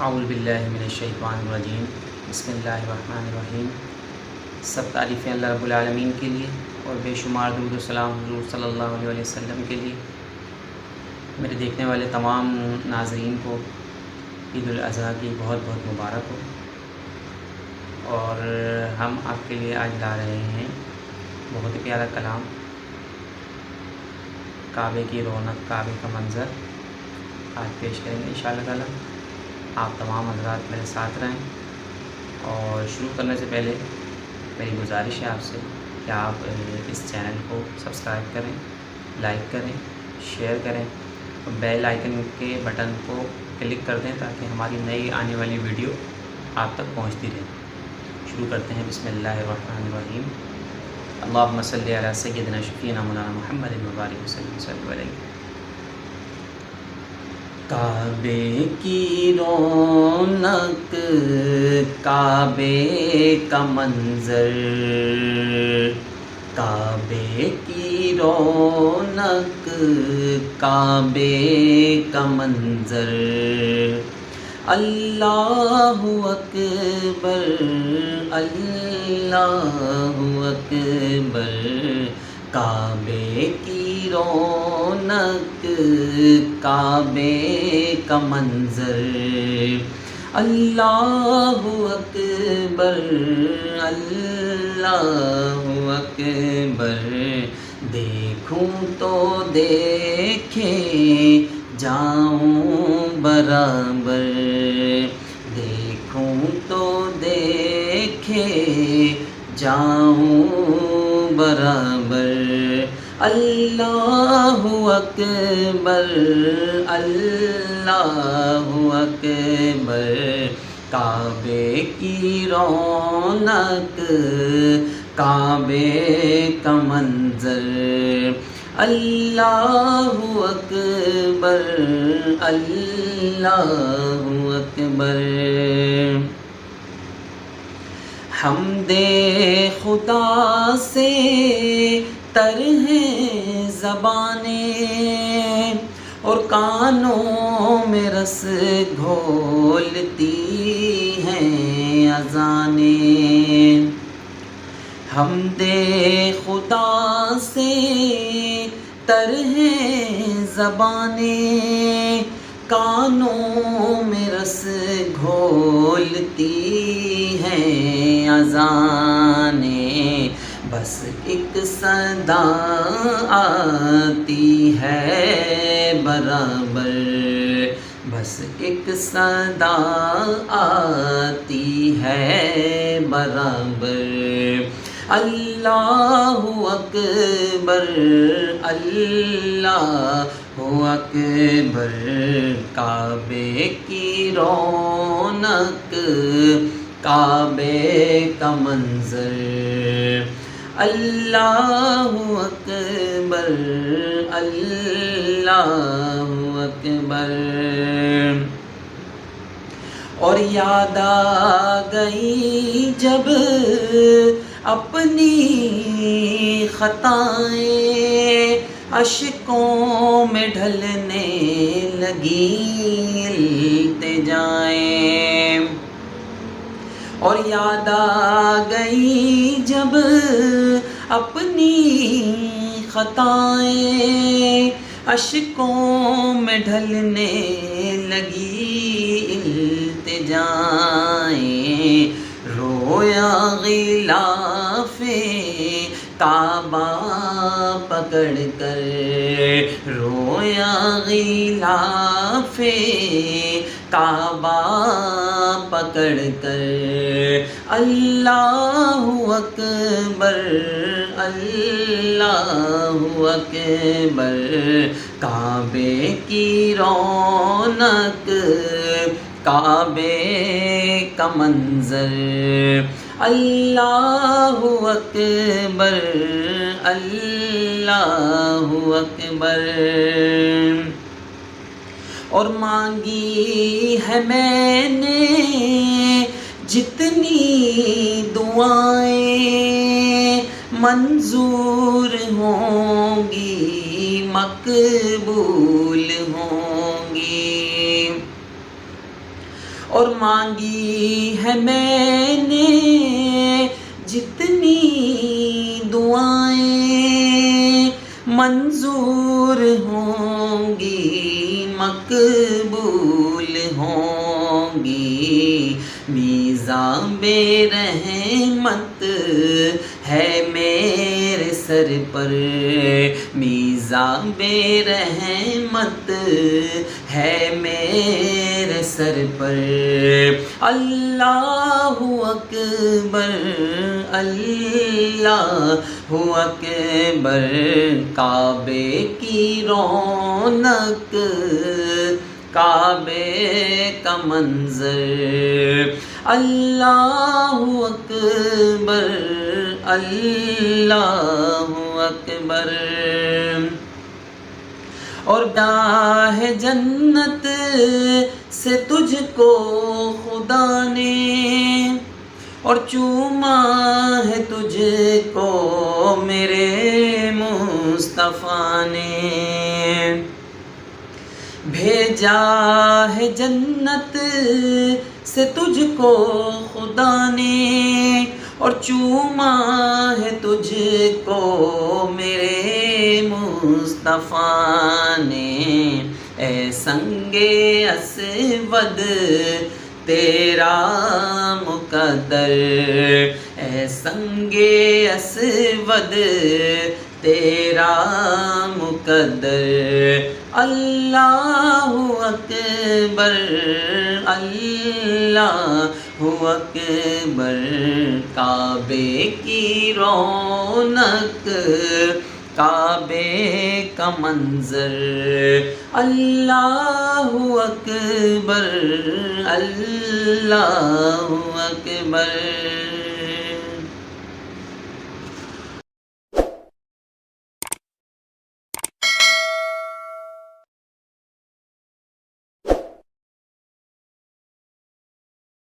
اعوذ باللہ من الشیطان الرجیم، بسم اللہ الرحمن الرحیم۔ سب تعریفیں اللہ رب العالمین کے لیے اور بے شمار درود و سلام حضور صلی اللہ علیہ وسلم کے لیے۔ میرے دیکھنے والے تمام ناظرین کو عید الاضحیٰ کی بہت بہت مبارک ہو، اور ہم آپ کے لیے آج لا رہے ہیں بہت ہی پیارا کلام، کعبے کی رونق، کعبے کا منظر آج پیش کریں گے انشاءاللہ تعالیٰ۔ آپ تمام حضرات میرے ساتھ رہیں، اور شروع کرنے سے پہلے میری گزارش ہے آپ سے کہ آپ اس چینل کو سبسکرائب کریں، لائک کریں، شیئر کریں اور بیل آئیکن کے بٹن کو کلک کر دیں تاکہ ہماری نئی آنے والی ویڈیو آپ تک پہنچتی رہے۔ شروع کرتے ہیں، بسم اللہ الرحمن الرحیم۔ اللہم صلی علی سیدنا شفیعنا مولانا محمد مبارک وسلم صلی علیہ۔ کعبے کی رونق، کعبے کا منظر، کعبے کی رونق، کعبے کا منظر، اللہ اکبر، اللہ اکبر، کعبے کی رونق، کعبے کا منظر، اللہ اکبر، اللہ اکبر، دیکھوں تو دیکھے جاؤں برابر، دیکھوں تو دیکھے جاؤں برابر، اللہ اکبر، اللہ اکبر، کعبے کی رونق، کعبے کا منظر، اللہ اکبر، اللہ اکبر۔ حمد خدا سے تر ہیں زبانیں، اور کانوں میں رس گھولتی ہیں اذانیں، حمد خدا سے تر ہیں زبانیں، کانوں میں رس گھولتی ہیں اذانیں، بس ایک صدا آتی ہے برابر، بس ایک صدا آتی ہے برابر، اللہ اکبر، اللہ اکبر، کعبے کی رونق، کعبے کا منظر، اللہ اکبر، اللہ اکبر۔ اور یاد آ گئی جب اپنی خطائیں، اشکوں میں ڈھلنے لگی التجائیں، اور یاد آ گئی جب اپنی خطائیں، اشکوں میں ڈھلنے لگی التجائیں، رویا غلاف کعبہ پکڑ کر، رویا غلاف کعبہ پکڑ کر، اللہ اکبر، اللہ اکبر، کعبے کی رونق، کعبے کا منظر، اللہ اکبر، اللہ اکبر۔ اور مانگی ہے میں نے جتنی دعائیں، منظور ہوں گی، مقبول ہوں گی، اور مانگی ہے میں نے جتنی دعائیں منظور ہوں گی مقبول ہوں گی، میزان بے رحمت ہے میرے سر پر، میزان بے رحمت ہے میرے سر پر۔ اللہ اکبر اللہ اکبر، کعبے کی رونق کعبے کا منظر، اللہ اکبر اللہ اکبر۔ اور راہ جنت سے تجھ کو خدا نے، اور چوما ہے تجھ کو میرے مصطفیٰ نے، بھیجا ہے جنت سے تجھ کو خدا نے، اور چوما ہے تجھ کو میرے مصطفیٰ نے، اے سنگ اسود تیرا مقدر، اے سنگ اسود تیرا مقدر، اللہ اکبر اللہ اکبر، کعبے کی رونق کعبے کا منظر، اللہ اکبر اللہ اکبر۔